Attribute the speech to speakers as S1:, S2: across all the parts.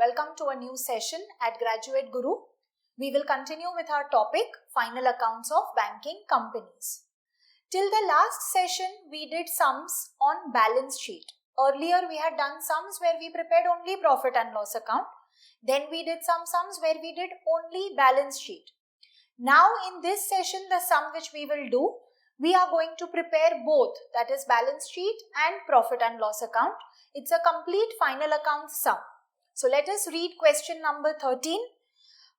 S1: Welcome to a new session at Graduate Guru. We will continue with our topic, Final Accounts of Banking Companies. Till the last session, we did sums on balance sheet. Earlier, we had done sums where we prepared only profit and loss account. Then we did some sums where we did only balance sheet. Now, in this session, the sum which we will do, we are going to prepare both, that is balance sheet and profit and loss account. It's a complete final account sum. So let us read question number 13.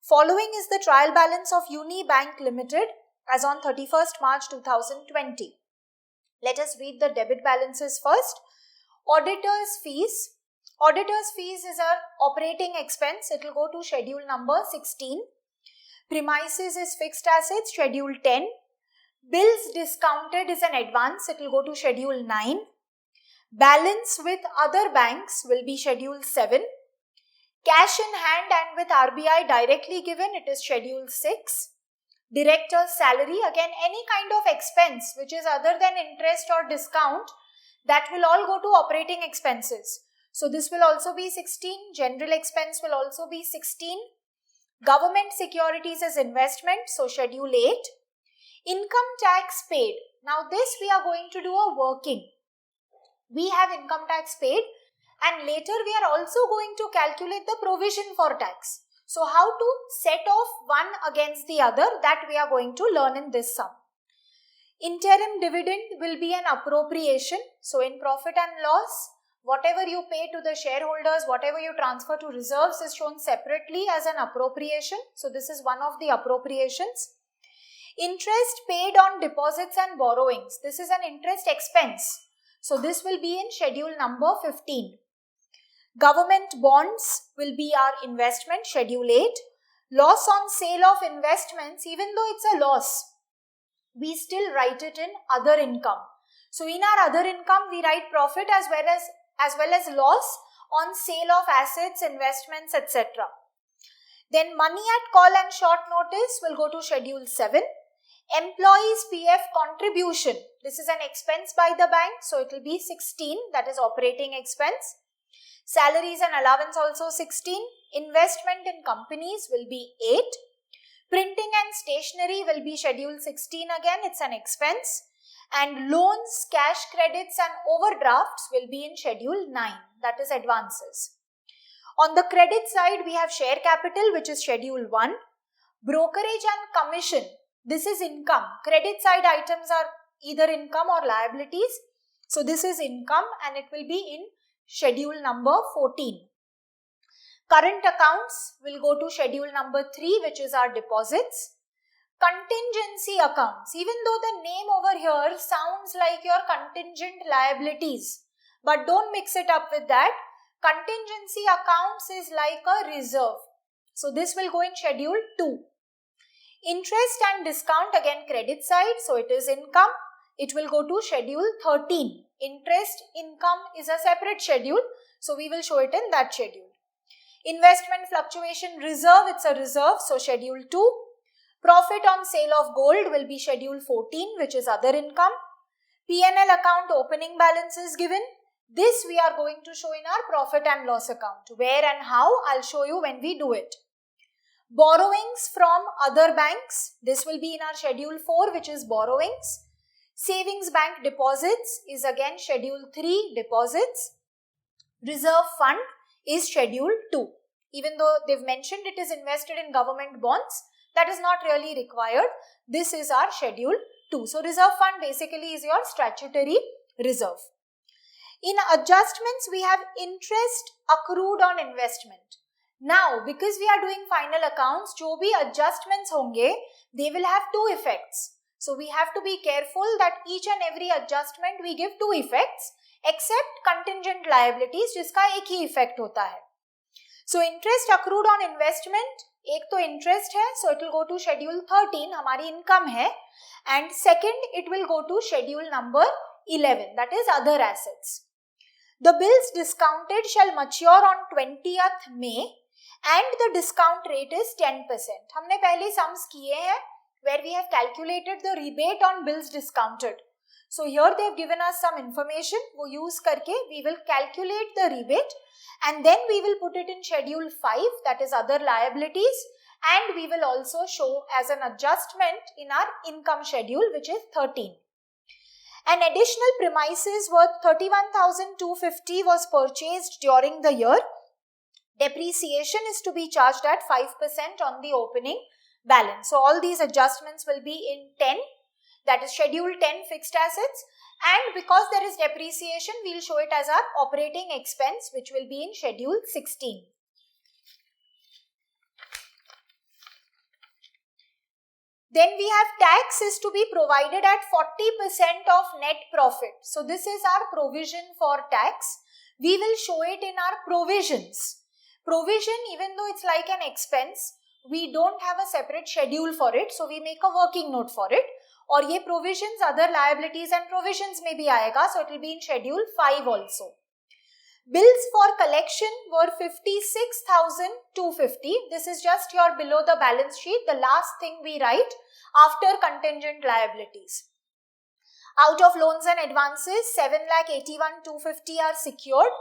S1: Following is the trial balance of Unibank Limited as on 31st March 2020. Let us read the debit balances first. Auditor's fees. Auditor's fees is our operating expense. It will go to schedule number 16. Premises is fixed assets, schedule 10. Bills discounted is an advance. It will go to schedule 9. Balance with other banks will be schedule 7. Cash in hand and with RBI directly given, it is schedule 6. Director's salary, again any kind of expense which is other than interest or discount, that will all go to operating expenses. So this will also be 16. General expense will also be 16. Government securities is investment, so schedule 8. Income tax paid. Now this we are going to do a working. We have income tax paid and later we are also going to calculate the provision for tax. So how to set off one against the other, that we are going to learn in this sum. Interim dividend will be an appropriation. So in profit and loss, whatever you pay to the shareholders, whatever you transfer to reserves is shown separately as an appropriation. So this is one of the appropriations. Interest paid on deposits and borrowings. This is an interest expense. So this will be in schedule number 15. Government bonds will be our investment, schedule 8. Loss on sale of investments, even though it's a loss, we still write it in other income. So in our other income, we write profit as well as loss on sale of assets, investments, etc. Then money at call and short notice will go to schedule 7. Employees PF contribution. This is an expense by the bank, so it will be 16, that is operating expense. Salaries and allowance also 16. Investment in companies will be 8. Printing and stationery will be schedule 16 again, it's an expense. And loans, cash credits and overdrafts will be in schedule 9, that is advances. On the credit side, we have share capital, which is schedule 1. Brokerage and commission. This is income. Credit side items are either income or liabilities. So this is income and it will be in schedule number 14. Current accounts will go to schedule number 3, which is our deposits. Contingency accounts. Even though the name over here sounds like your contingent liabilities, but don't mix it up with that. Contingency accounts is like a reserve. So this will go in schedule 2. Interest and discount, again credit side, so it is income. It will go to schedule 13. Interest income is a separate schedule, so we will show it in that schedule. Investment fluctuation reserve, it's a reserve, so schedule 2. Profit on sale of gold will be schedule 14, which is other income. P&L account opening balance is given. This we are going to show in our profit and loss account. Where and how, I'll show you when we do it. Borrowings from other banks, this will be in our schedule 4, which is borrowings. Savings bank deposits is again schedule 3, deposits. Reserve fund is schedule 2. Even though they've mentioned it is invested in government bonds, that is not really required. This is our schedule 2. So reserve fund basically is your statutory reserve. In adjustments, we have interest accrued on investment. Now, because we are doing final accounts, जो भी adjustments होंगे, they will have two effects. So we have to be careful that each and every adjustment we give two effects, except contingent liabilities, जिसका एक ही effect होता है. So interest accrued on investment, एक तो interest है, so it will go to schedule 13, हमारी income है, and second it will go to schedule number 11, that is other assets. The bills discounted shall mature on 20th May and the discount rate is 10%. हमने पहले sums किए हैं where we have calculated the rebate on bills discounted. So here they have given us some information. वो use करके we will calculate the rebate and then we will put it in schedule 5, that is other liabilities, and we will also show as an adjustment in our income schedule, which is 13. An additional premises worth 31,250 was purchased during the year. Depreciation is to be charged at 5% on the opening balance. So all these adjustments will be in 10, that is schedule 10 fixed assets, and because there is depreciation, we will show it as our operating expense, which will be in schedule 16. Then we have tax is to be provided at 40% of net profit. So this is our provision for tax. We will show it in our provisions. Provision, even though it's like an expense, we don't have a separate schedule for it. So we make a working note for it. और ये provisions, other liabilities and provisions में भी आएगा. So it will be in schedule 5 also. Bills for collection were 56,250. This is just your below the balance sheet, the last thing we write after contingent liabilities. Out of loans and advances, 7,81,250 are secured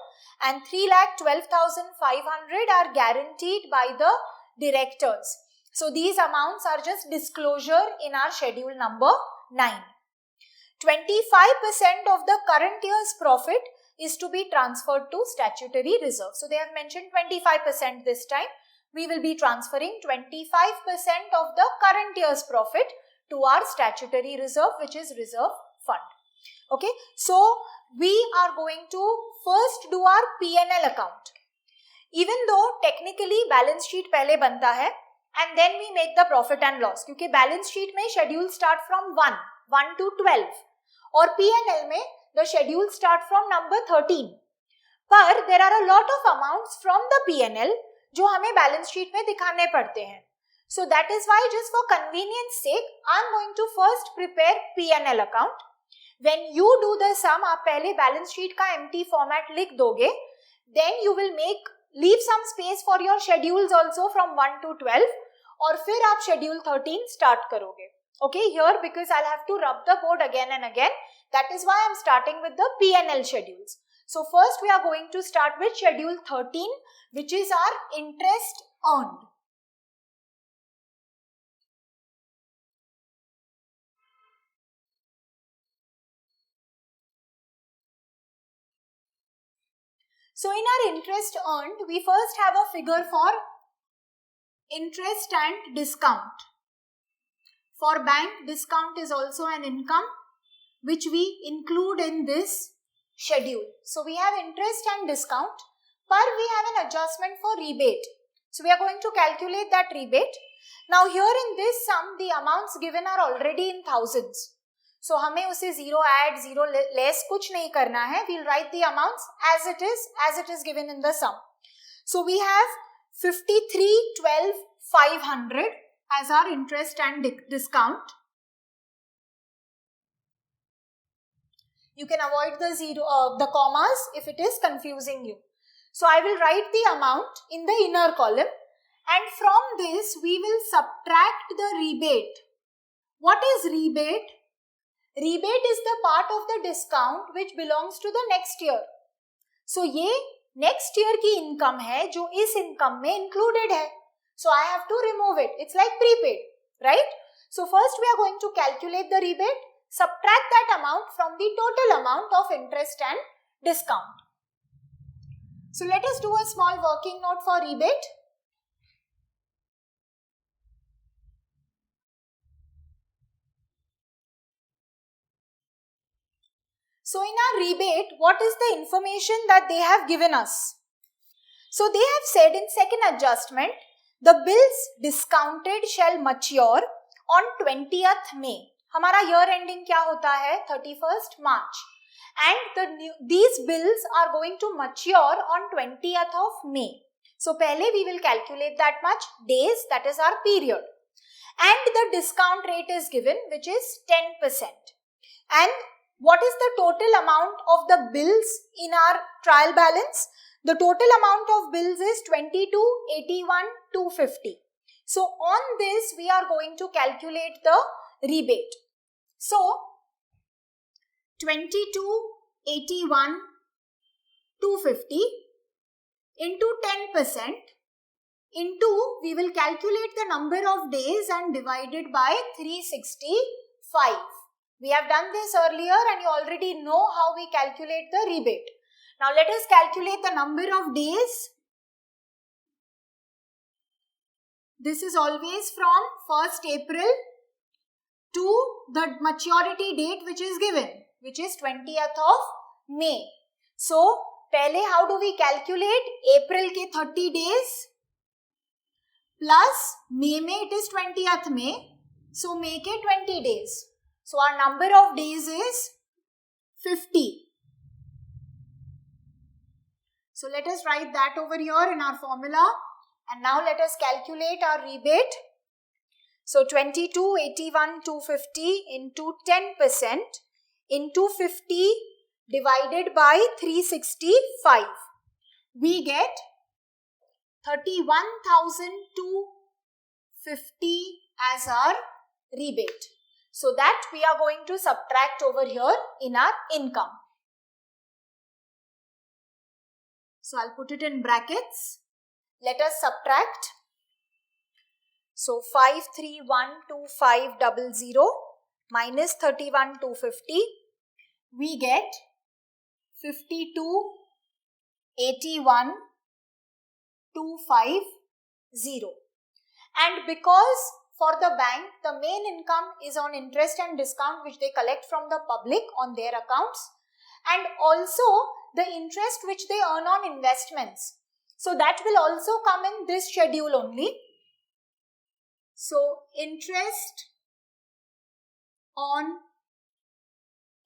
S1: and 3,12,500 are guaranteed by the directors. So these amounts are just disclosure in our schedule number 9. 25% of the current year's profit is to be transferred to statutory reserve. So they have mentioned 25% this time. We will be transferring 25% of the current year's profit to our statutory reserve, which is reserve fund. Okay, so we are going to first do our P&L account. Even though technically balance sheet पहले बनता है and then we make the profit and loss, क्योंकि balance sheet में schedule start from 1 to 12 और P&L में the schedule start from number 13. पर there are a lot of amounts from the P&L जो हमें balance sheet में दिखाने पड़ते हैं. So that is why, just for convenience sake, I am going to first prepare P&L account. When you do the sum, आप पहले balance sheet का empty format लिख दोगे, then you will leave some space for your schedules also from 1 to 12 और फिर आप schedule 13 start करोगे. Okay, here because I'll have to rub the board again and again, that is why I'm starting with the P&L schedules. So first we are going to start with schedule 13, which is our interest earned. So in our interest earned, we first have a figure for interest and discount. For bank, discount is also an income which we include in this schedule. So we have interest and discount, but we have an adjustment for rebate. So we are going to calculate that rebate. Now here in this sum, the amounts given are already in thousands. So हमें उसे zero add, zero less कुछ नहीं करना है. We'll write the amounts as it is given in the sum. So we have 53,12,500 as our interest and discount. You can avoid the commas if it is confusing you. So I will write the amount in the inner column, and from this we will subtract the rebate. What is rebate? Rebate is the part of the discount which belongs to the next year. So ये next year की income है जो इस income में included है. So I have to remove it. It's like prepaid, right? So first we are going to calculate the rebate, subtract that amount from the total amount of interest and discount. So let us do a small working note for rebate. So in our rebate, what is the information that they have given us? So they have said in second adjustment, the bills discounted shall mature on 20th May. हमारा year ending क्या होता है? 31st March. And these bills are going to mature on 20th of May. So पहले we will calculate that much days, that is our period. And the discount rate is given, which is 10%. And what is the total amount of the bills in our trial balance? The total amount of bills is 22,81,250. So on this we are going to calculate the rebate. So 2281 250 into 10% into, we will calculate the number of days and divide it by 365. We have done this earlier and you already know how we calculate the rebate. Now let us calculate the number of days. This is always from 1st April to the maturity date which is given, which is 20th of May. So, पहले how do we calculate? April के 30 days plus May में it is 20th May. So, May के 20 days. So, our number of days is 50. So, let us write that over here in our formula. And now let us calculate our rebate. So 2281 250 into 10% into 50 divided by 365. We get 31,250 as our rebate. So that we are going to subtract over here in our income. So I'll put it in brackets. Let us subtract. So 53,12500 minus 31,250. We get 52,81,250. And because for the bank, the main income is on interest and discount which they collect from the public on their accounts, and also the interest which they earn on investments. So that will also come in this schedule only. So interest on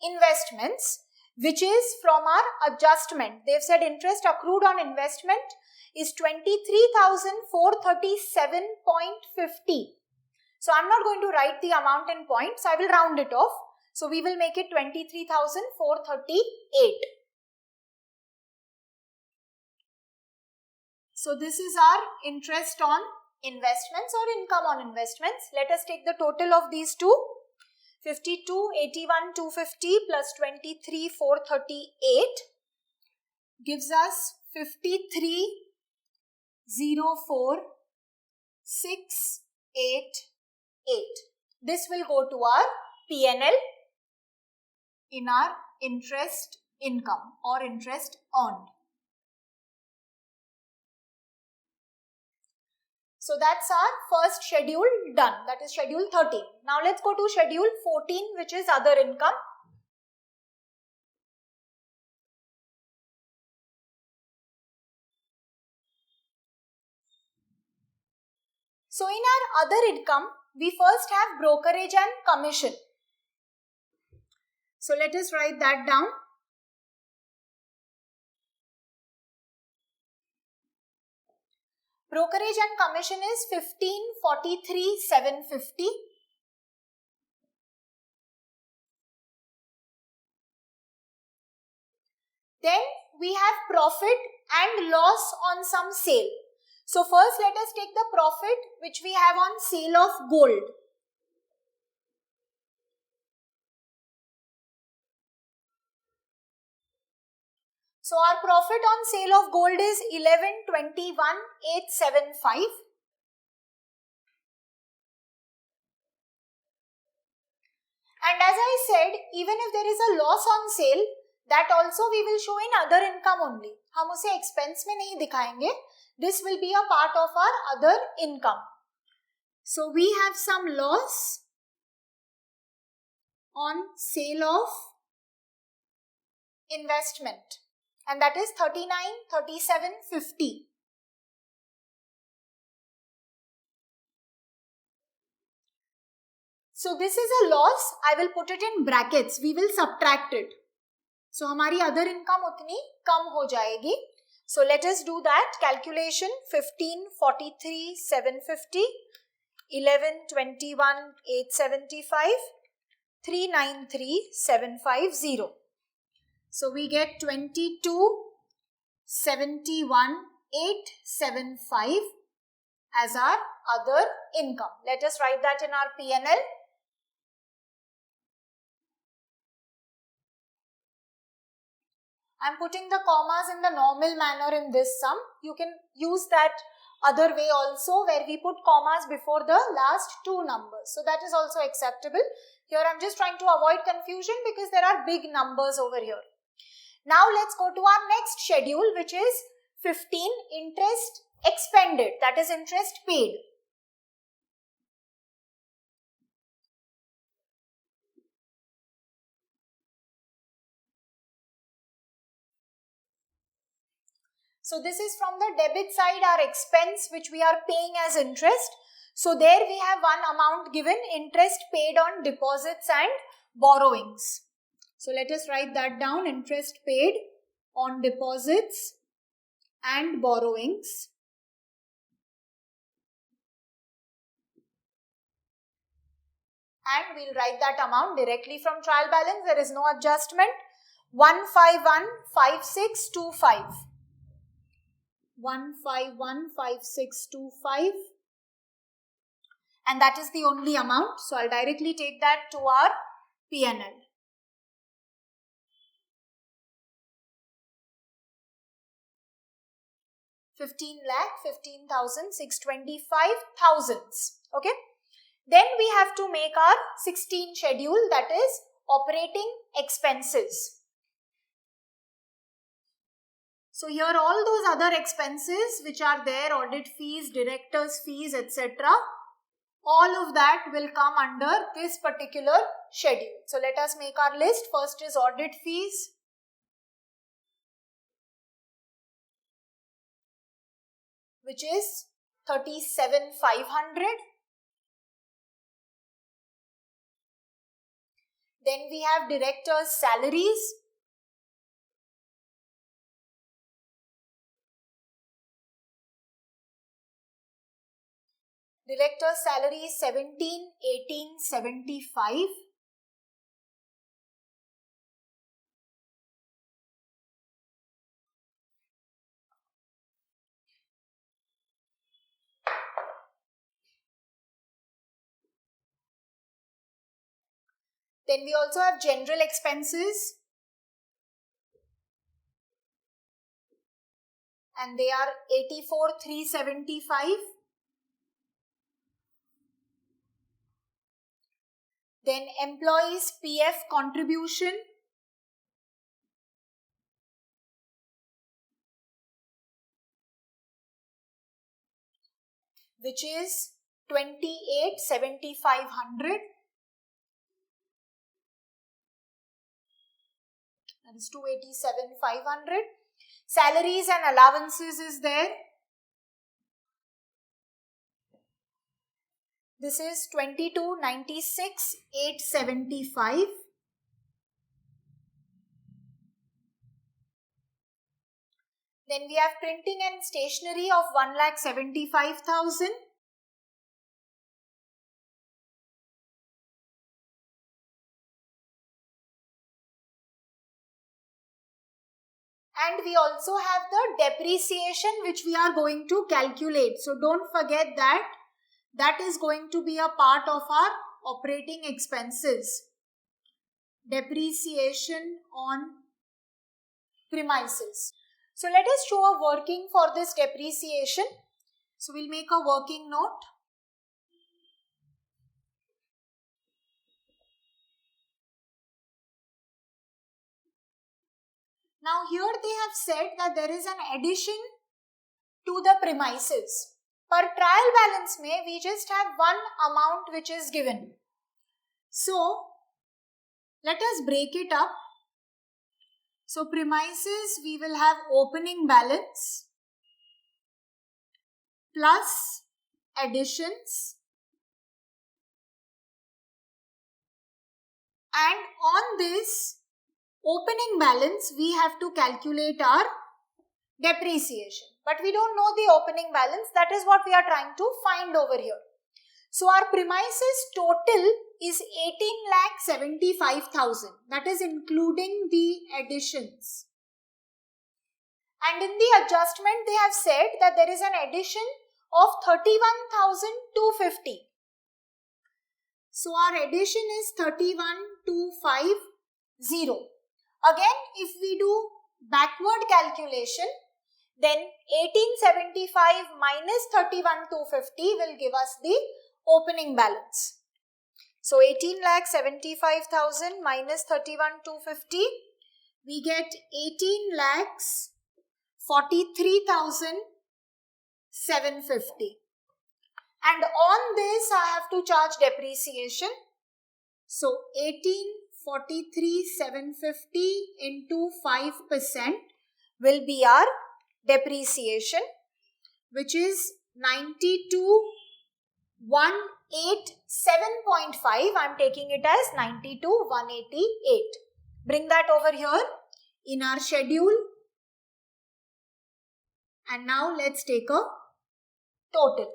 S1: investments, which is from our adjustment. They've said interest accrued on investment is 23,437.50. So I'm not going to write the amount in points. I will round it off. So we will make it 23,438. So this is our interest on investments or income on investments. Let us take the total of these two. 52,81,250 plus 23,438 gives us 53,04,688. This will go to our P&L in our interest income or interest earned. So that's our first schedule done, that is schedule 13. Now let's go to schedule 14, which is other income. So in our other income, we first have brokerage and commission. So let us write that down. Brokerage and commission is 15,43,750. Then we have profit and loss on some sale. So first let us take the profit which we have on sale of gold. So our profit on sale of gold is 11,21,875. And as I said, even if there is a loss on sale, that also we will show in other income only. हम उसे expense में नहीं दिखाएंगे. This will be a part of our other income. So we have some loss on sale of investment, and that is 39,3750. So this is a loss. I will put it in brackets. We will subtract it. So हमारी other income उतनी कम हो जाएगी. So let us do that calculation. 15,43,750, 11,21,875, 393,750. So we get 22,71,875 as our other income. Let us write that in our P&L. I'm putting the commas in the normal manner in this sum. You can use that other way also where we put commas before the last two numbers. So that is also acceptable. Here I'm just trying to avoid confusion because there are big numbers over here. Now let's go to our next schedule, which is 15, interest expended, that is interest paid. So this is from the debit side, our expense which we are paying as interest. So there we have one amount given, interest paid on deposits and borrowings. So let us write that down, interest paid on deposits and borrowings. And we'll write that amount directly from trial balance. There is no adjustment. 1515625. 1515625. And that is the only amount. So I'll directly take that to our P&L. $15,15,625. Okay. Then we have to make our 16 schedule, that is operating expenses. So here all those other expenses which are there, audit fees, directors fees, etc. all of that will come under this particular schedule. So let us make our list. First is audit fees. Which is 37,500. Then we have directors' salaries. Director's salary is 17,1875. Then we also have general expenses. And they are 84,375. Then employees PF contribution. Which is 28,7,500. That is 287,500. Salaries and allowances is there. This is 22,96,875. Then we have printing and stationery of 1,75,000. And we also have the depreciation which we are going to calculate. So don't forget that. That is going to be a part of our operating expenses. Depreciation on premises. So let us show a working for this depreciation. So we'll make a working note. Now here they have said that there is an addition to the premises. Per trial balance mein, we just have one amount which is given. So let us break it up. So premises, we will have opening balance plus additions. And on this opening balance, we have to calculate our depreciation. But we don't know the opening balance. That is what we are trying to find over here. So our premises total is 18,75,000. That is including the additions. And in the adjustment, they have said that there is an addition of 31,250. So our addition is 31,250. Again, if we do backward calculation, then 1875 minus 31,250 will give us the opening balance. So 18,75,000 minus 31,250, we get 18,43,750. And on this I have to charge depreciation. So 18,43,750 into 5% will be our depreciation, which is 92,187.5. I am taking it as 92,188. Bring that over here in our schedule. And now let's take a total.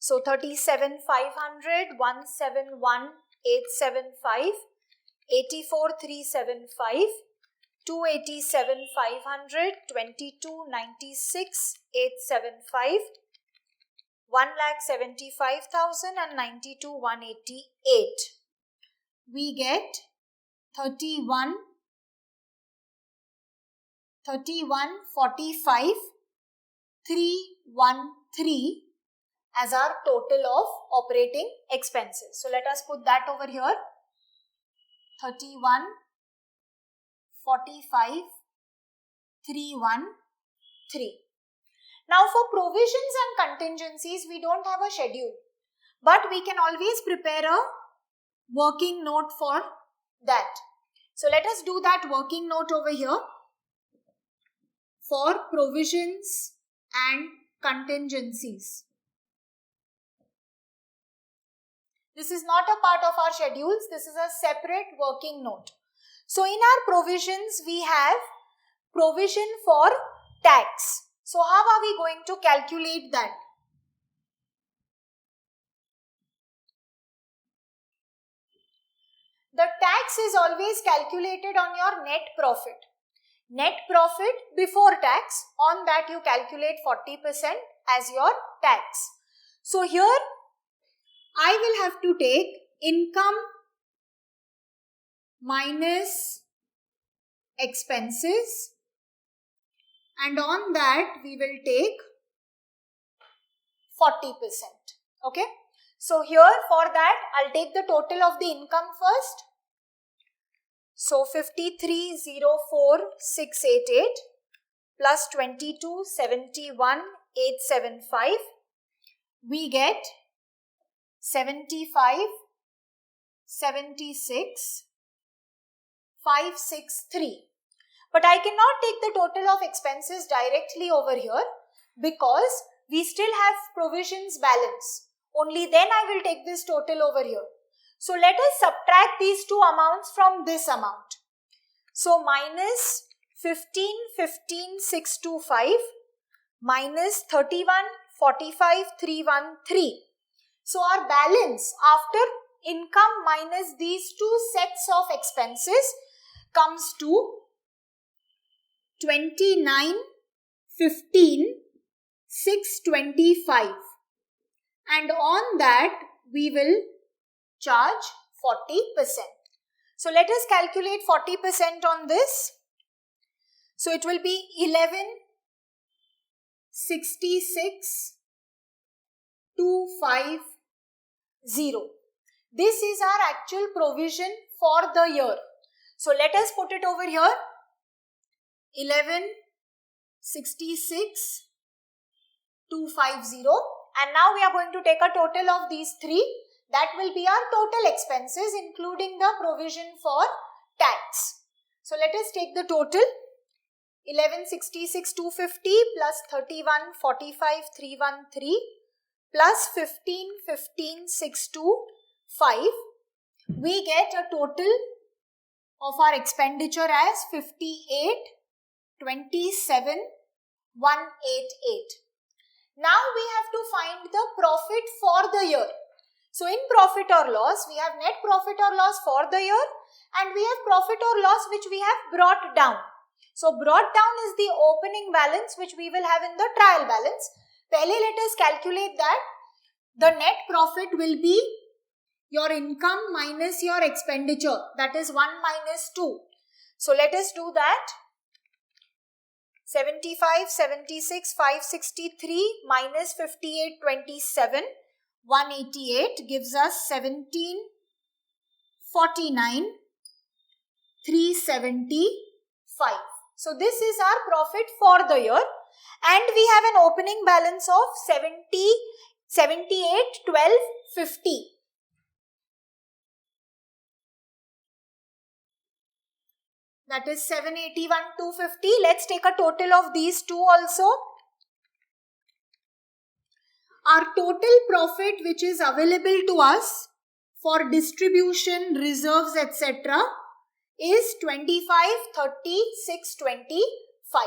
S1: So 37,500, 171,875, 84,375, 287,500, 22,96,875, 1,75,000 and 92,188. We get 31,45,313 as our total of operating expenses. So let us put that over here. 31,45,313. Now for provisions and contingencies, we don't have a schedule, but we can always prepare a working note for that. So let us do that working note over here for provisions and contingencies. This is not a part of our schedules. This is a separate working note. So in our provisions, we have provision for tax. So how are we going to calculate that? The tax is always calculated on your net profit. Net profit before tax, on that you calculate 40% as your tax. So here I will have to take income minus expenses, and on that we will take 40%. Okay. So here for that I'll take the total of the income first. So 53,04,688 plus 22,71,875. We get 75,76,563. But I cannot take the total of expenses directly over here because we still have provisions balance. Only then I will take this total over here. So let us subtract these two amounts from this amount. So minus 15,15,625 minus 31,45,313. So our balance after income minus these two sets of expenses comes to 29,15,625, and on that we will charge 40%. So let us calculate 40% on this. So it will be 1166,250. This is our actual provision for the year. So let us put it over here. 1166,250, and now we are going to take a total of these three. That will be our total expenses including the provision for tax. So let us take the total. 11,66,250 plus 31,45,313 plus 15,15,625. We get a total of our expenditure as 58,27,188. Now we have to find the profit for the year. So in profit or loss, we have net profit or loss for the year, and we have profit or loss which we have brought down. So brought down is the opening balance which we will have in the trial balance. Pehle let us calculate that. The net profit will be your income minus your expenditure, that is 1 minus 2. So let us do that. 75, 76, 563 minus 58, 27, 188 gives us 1749, 375. So this is our profit for the year, and we have an opening balance of 78, 12, 50. That is 781, 250. Let's take a total of these two also. Our total profit which is available to us for distribution, reserves, etc. is 25, 30, 625.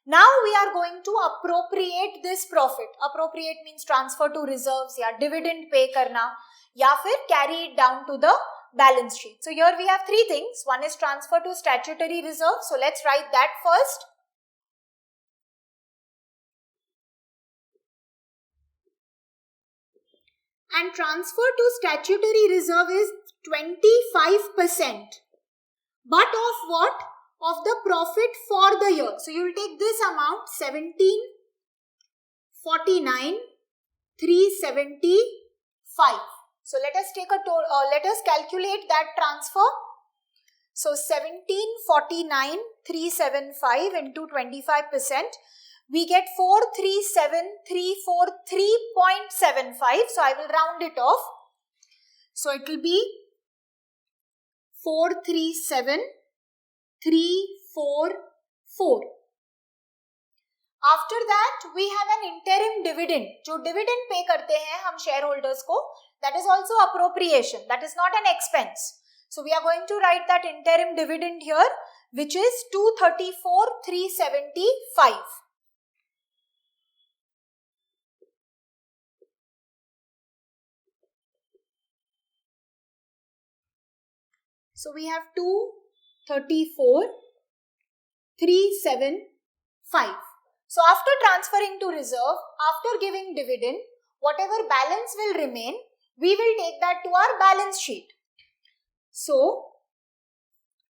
S1: Now we are going to appropriate this profit. Appropriate means transfer to reserves, या dividend pay करना, या फिर carry it down to the balance sheet. So here we have three things. One is transfer to statutory reserve. So let's write that first. And transfer to statutory reserve is 25%. But of what? Of the profit for the year. So you will take this amount 1749, 375. So let us take let us calculate that transfer. So 1749, 375 into 25%. We get 437,343.75. So I will round it off. So it will be 437,344. After that, we have an interim dividend. जो dividend pay करते हैं हम shareholders को, that is also appropriation. That is not an expense. So we are going to write that interim dividend here, which is 234,375. So we have 234,375. So after transferring to reserve, after giving dividend, whatever balance will remain, we will take that to our balance sheet. So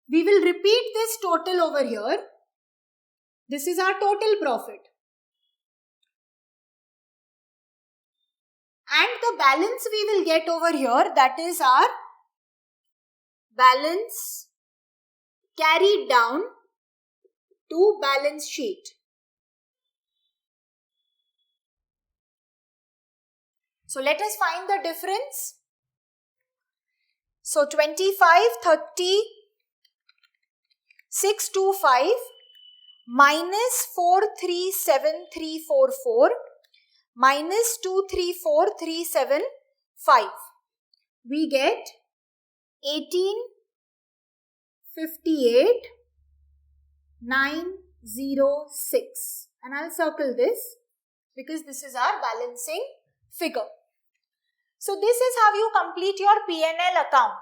S1: we will repeat this total over here. This is our total profit. And the balance we will get over here, that is our balance carried down to balance sheet. So let us find the difference. So 25, 30, 625 minus 437,344 minus 234,375. We get 1858,906. And I'll circle this because this is our balancing figure. So this is how you complete your P&L account.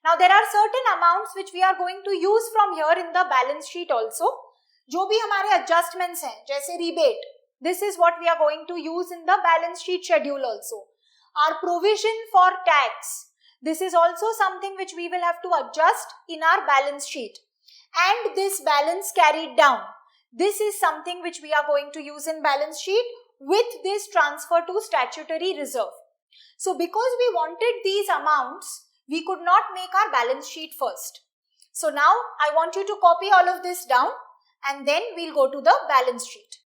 S1: Now there are certain amounts which we are going to use from here in the balance sheet also. जो भी हमारे adjustments हैं, जैसे rebate, this is what we are going to use in the balance sheet schedule also. Our provision for tax, this is also something which we will have to adjust in our balance sheet. And this balance carried down, this is something which we are going to use in balance sheet with this transfer to statutory reserve. So because we wanted these amounts, we could not make our balance sheet first. So now I want you to copy all of this down and then we'll go to the balance sheet.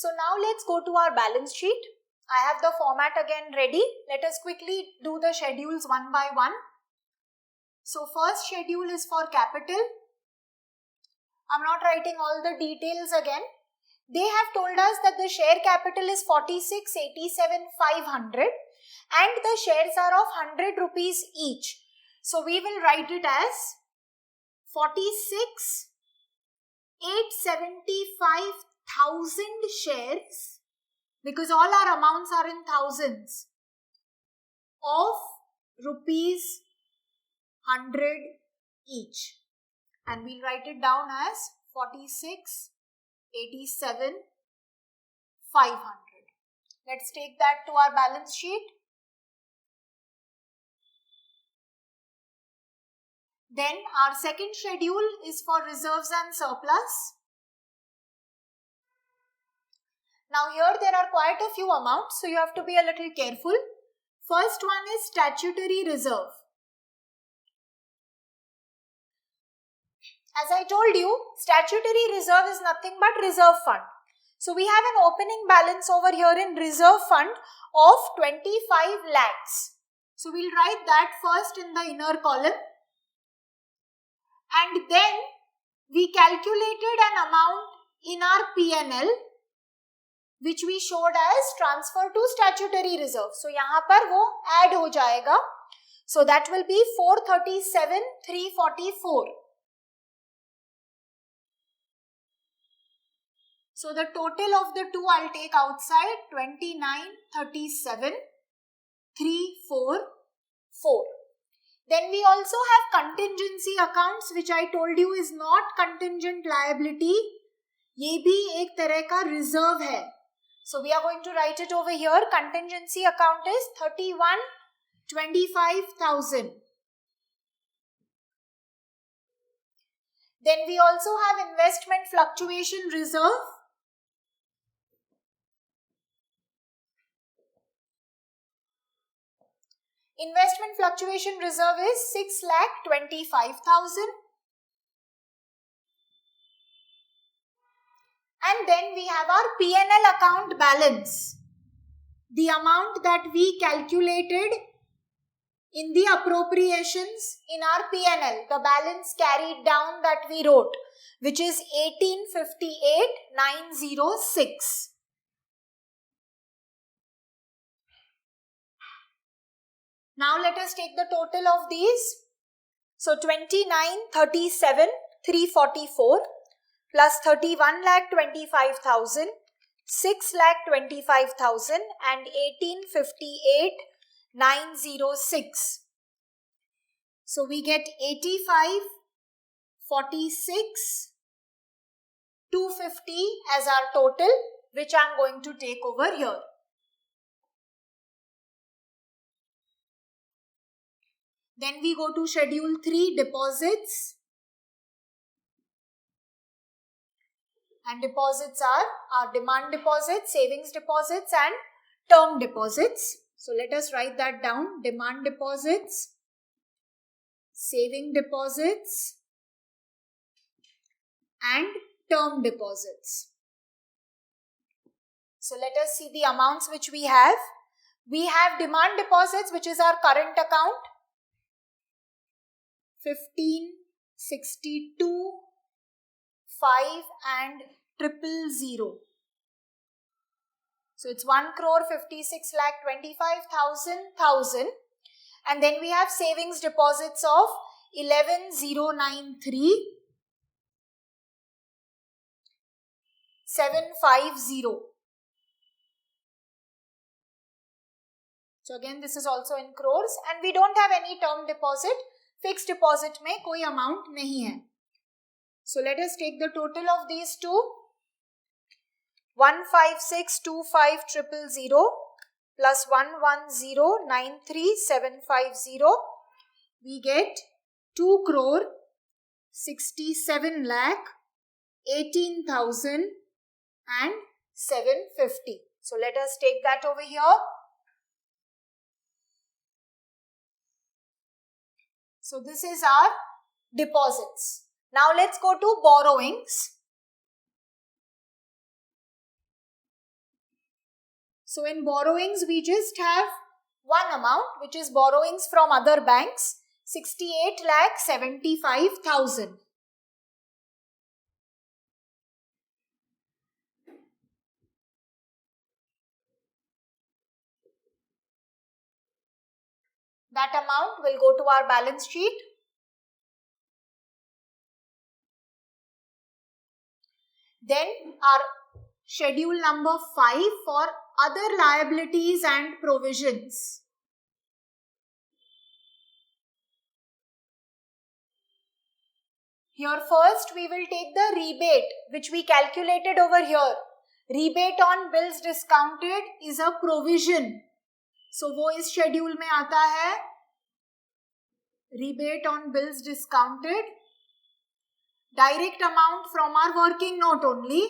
S1: So now let's go to our balance sheet. I have the format again ready. Let us quickly do the schedules one by one. So first schedule is for capital. I'm not writing all the details again. They have told us that the share capital is 46,87,500 and the shares are of 100 rupees each. So we will write it as 46,875,000 shares, because all our amounts are in thousands, of rupees 100 each. And we'll write it down as 46,87,500. Let's take that to our balance sheet. Then our second schedule is for reserves and surplus. Now here there are quite a few amounts, so you have to be a little careful. First one is statutory reserve. As I told you, statutory reserve is nothing but reserve fund. So we have an opening balance over here in reserve fund of 25 lakhs. So we'll write that first in the inner column. And then we calculated an amount in our P&L which we showed as transfer to statutory reserve. So यहाँ पर वो add हो जाएगा. So that will be 437,344. So the total of the two I'll take outside, 29,37,344. Then we also have contingency accounts, which I told you is not contingent liability. ये भी एक तरह का reserve है. So we are going to write it over here. Contingency account is 31,25,000. Then we also have investment fluctuation reserve. Investment fluctuation reserve is 6,25,000. And then we have our P&L account balance. The amount that we calculated in the appropriations in our P&L, the balance carried down that we wrote, which is 1858,906. Now let us take the total of these. So 29,37,344 plus 31,25,000, 6,25,000 and 1858,906. So we get 85,46,250 as our total, which I am going to take over here. Then we go to schedule 3, deposits. And deposits are our demand deposits, savings deposits and term deposits. So let us write that down. Demand deposits, saving deposits and term deposits. So let us see the amounts which we have. We have demand deposits, which is our current account, 1562 5 and 000. So it's 1,56,25,000. And then we have savings deposits of 11,093 750. So again, this is also in crores, and we don't have any term deposit. Fixed deposit में कोई amount नहीं है. So let us take the total of these two. 156,25,000 plus 110,93,750. We get 2,67,18,750. So let us take that over here. So this is our deposits. Now let's go to borrowings. So in borrowings, we just have one amount, which is borrowings from other banks, 68,75,000. That amount will go to our balance sheet. Then our schedule number 5 for other liabilities and provisions. Here first we will take the rebate which we calculated over here. Rebate on bills discounted is a provision. So वो इस schedule में आता है. Rebate on bills discounted. Direct amount from our working note only.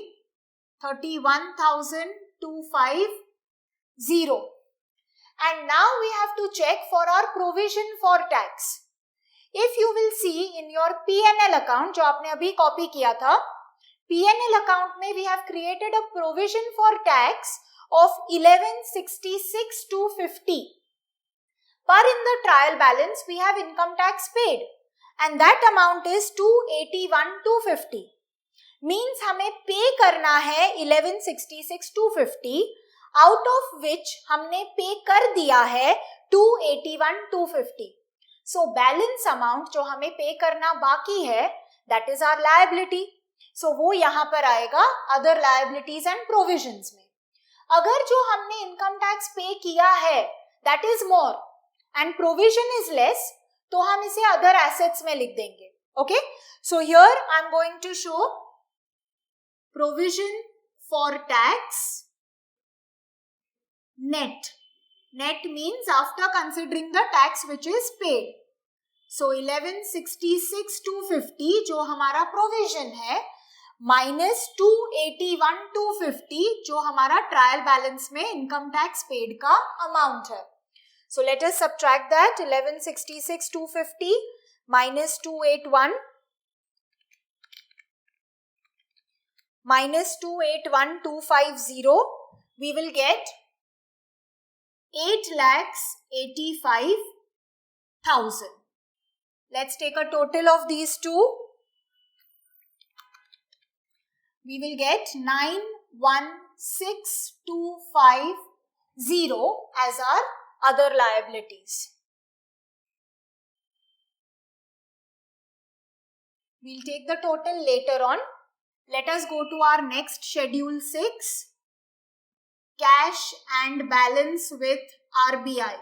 S1: 31,250. And now we have to check for our provision for tax. If you will see in your P&L account, जो आपने अभी copy किया था, P&L account में we have created a provision for tax of 1166,250. But in the trial balance, we have income tax paid. And that amount is 281,250. Means हमें pay करना है 1166,250, out of which हमने pay कर दिया है 281,250. So balance amount जो हमें pay करना बाकी है, that is our liability. So वो यहाँ पर आएगा other liabilities and provisions में. अगर जो हमने income tax pay किया है, that is more and provision is less, तो हम इसे other assets में लिख देंगे. Okay? So here I am going to show provision for tax net. Net means after considering the tax which is paid. So 1166,250 जो हमारा provision है minus 281,250 जो हमारा trial balance में income tax paid का amount है. So let us subtract that. 1166,250 minus 281 minus 281,250, we will get 8,85,000. Let's take a total of these two. We will get 916,250 as our other liabilities. We'll take the total later on. Let us go to our next schedule 6, cash and balance with RBI.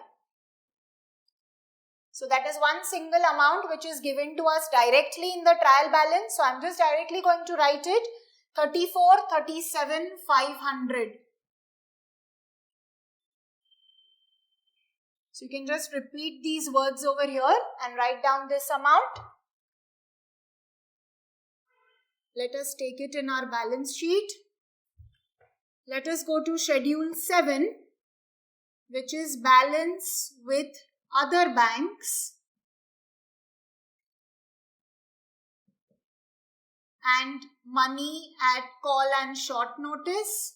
S1: So that is one single amount which is given to us directly in the trial balance. So I'm just directly going to write it 34,37,500. So you can just repeat these words over here and write down this amount. Let us take it in our balance sheet. Let us go to schedule 7, which is balance with other banks and money at call and short notice.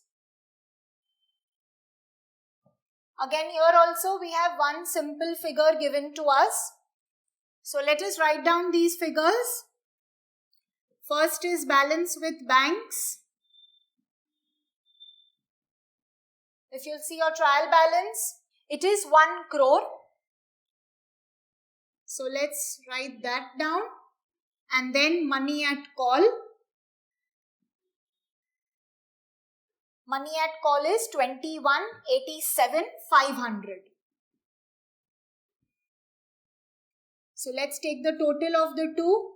S1: Again, here also we have one simple figure given to us. So let us write down these figures. First is balance with banks. If you see your trial balance, it is 1 crore. So let's write that down. And then money at call. Money at call is 21,87,500. So let's take the total of the two.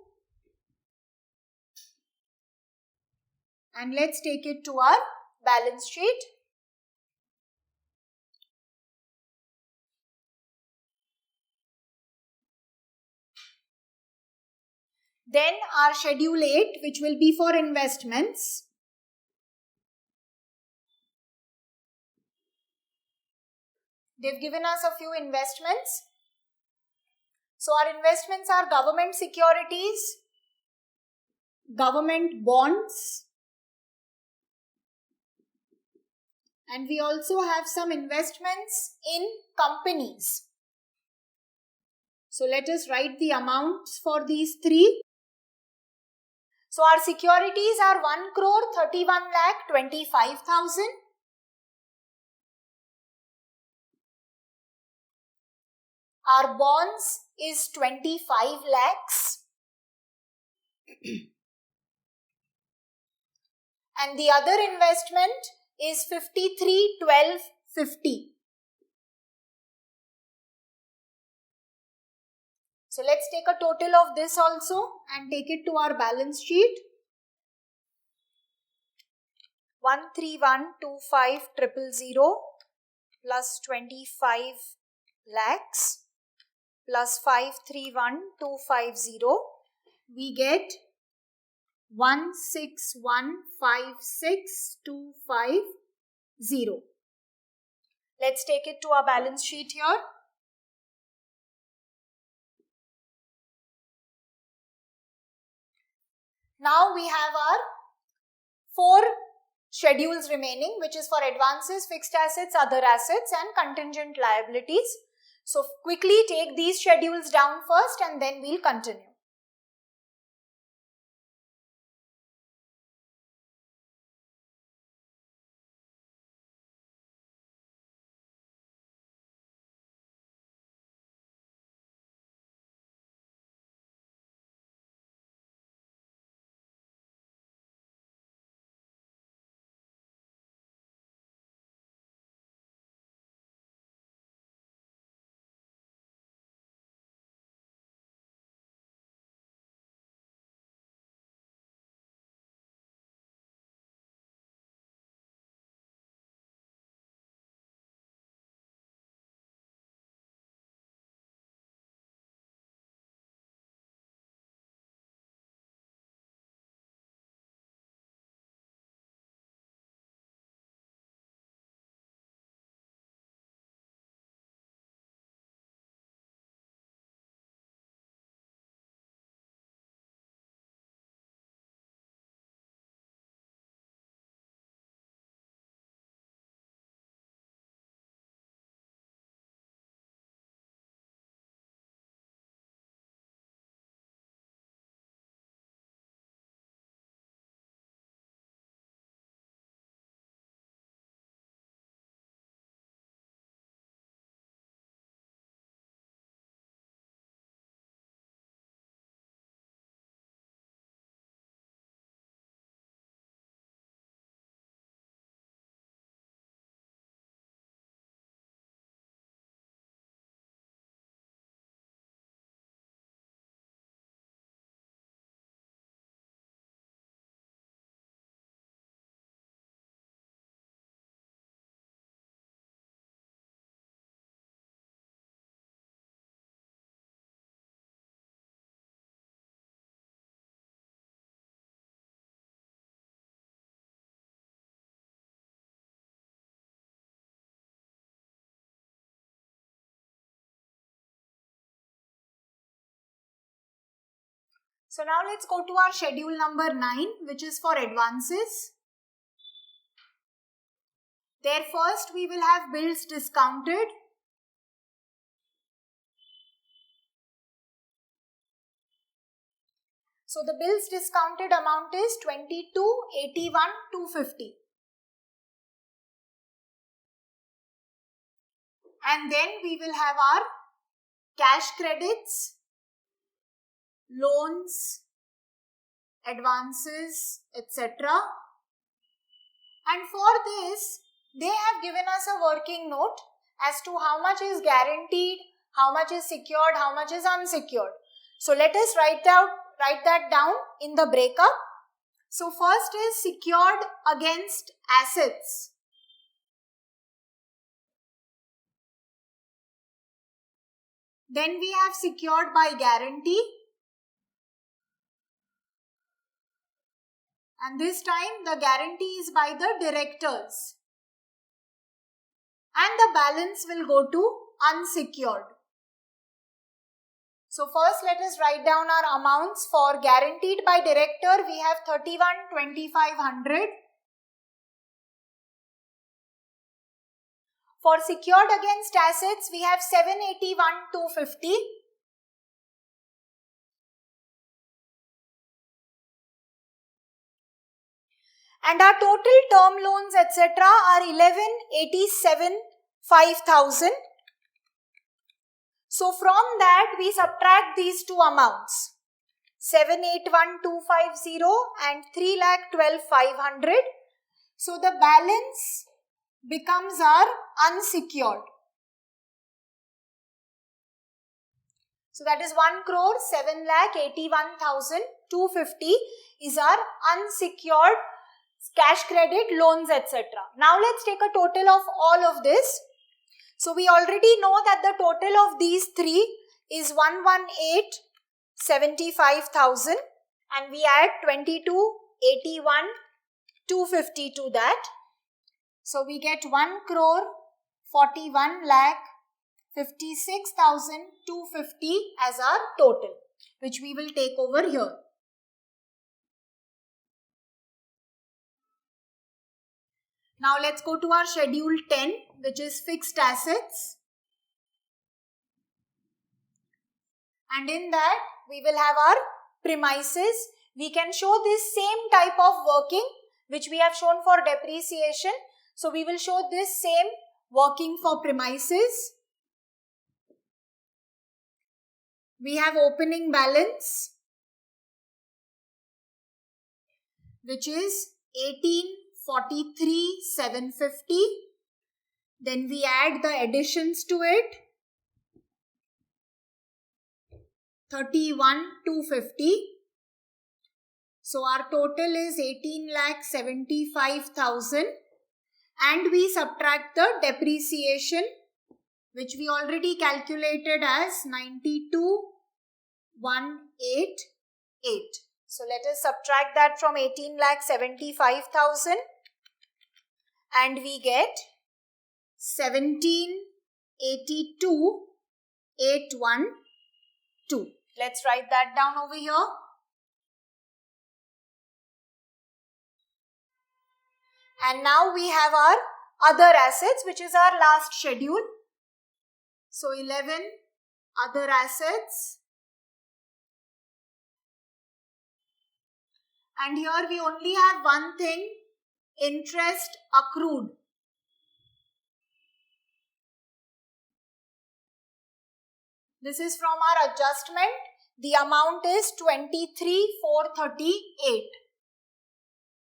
S1: And let's take it to our balance sheet. Then our schedule 8, which will be for investments. They've given us a few investments. So our investments are government securities, government bonds, And we also have some investments in companies. So let us write the amounts for these three. So our securities are 1,31,25,000. Our bonds is 25 lakhs. And the other investment is 53,1250. So let's take a total of this also and take it to our balance sheet. 131,25,000 plus 25 lakhs plus 531,250. We get 16156,250. Let's take it to our balance sheet here. Now we have our 4 schedules remaining, which is for advances, fixed assets, other assets and contingent liabilities. So quickly take these schedules down first and then we'll continue. So now let's go to our schedule number 9, which is for advances. There first we will have bills discounted. So the bills discounted amount is 22,81,250. And then we will have our cash credits, loans, advances, etc. And for this, they have given us a working note as to how much is guaranteed, how much is secured, how much is unsecured. So let us write that down in the breakup. So first is secured against assets. Then we have secured by guarantee. And this time the guarantee is by the directors. And the balance will go to unsecured. So first let us write down our amounts. For guaranteed by director we have 31,2500. For secured against assets, we have 781,250. And our total term loans etc. are 11,87,5,000. So from that we subtract these two amounts, 781,250 and 3,12,500. So the balance becomes our unsecured. So that is 1,07,81,250 is our unsecured cash credit loans etc. Now let's take a total of all of this. So we already know that the total of these three is 118,75,000 and we add 22,81,250 to that. So we get 1,41,56,250 as our total, which we will take over here. Now let's go to our schedule 10, which is fixed assets. And in that we will have our premises. We can show this same type of working which we have shown for depreciation. So we will show this same working for premises. We have opening balance, which is 18,43,750. Then we add the additions to it, 31,250. So our total is 18,75,000 and we subtract the depreciation, which we already calculated as 92,188. So let us subtract that from 18,75,000 and we get 17,82,812. Let's write that down over here. And now we have our other assets, which is our last schedule. So 11 other assets. And here we only have one thing, interest accrued. This is from our adjustment. The amount is 23,438.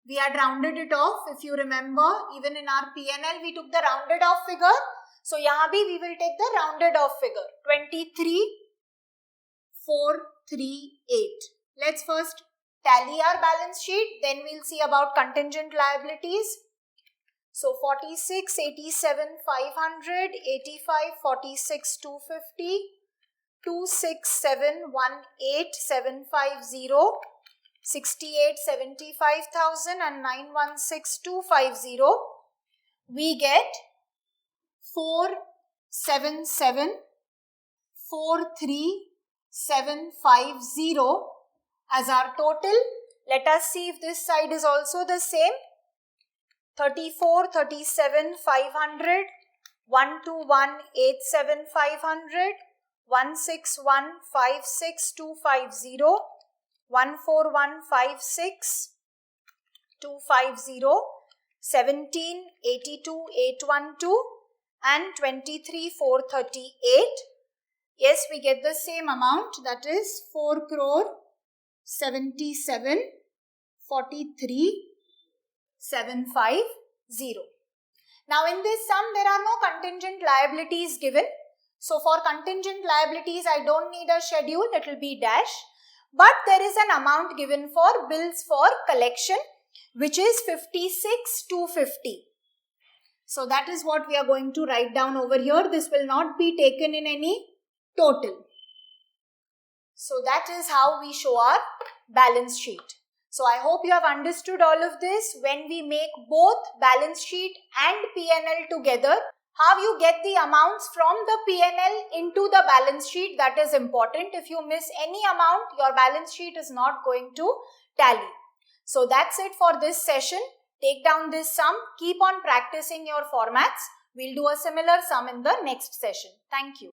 S1: We had rounded it off. If you remember, even in our P&L, we took the rounded off figure. So, yahan bhi we will take the rounded off figure, 23,438. Let's first tally our balance sheet. Then we'll see about contingent liabilities. So, 46,87,500, 85,46,250, 267,18,750, 68,75,000 and 916,250. We get 477,43750 as our total. Let us see if this side is also the same. 34,37,500, 121,87,500, 161,56,250, 141,56,250, 17,82,812 and 23,438. Yes, we get the same amount, that is 4,77,43,750. Now in this sum there are no contingent liabilities given. So for contingent liabilities I don't need a schedule, it will be dash. But there is an amount given for bills for collection, which is 56,250. So that is what we are going to write down over here. This will not be taken in any total. So that is how we show our balance sheet. So I hope you have understood all of this. When we make both balance sheet and P&L together, how you get the amounts from the P&L into the balance sheet, that is important. If you miss any amount, your balance sheet is not going to tally. So that's it for this session. Take down this sum, keep on practicing your formats. We'll do a similar sum in the next session. Thank you.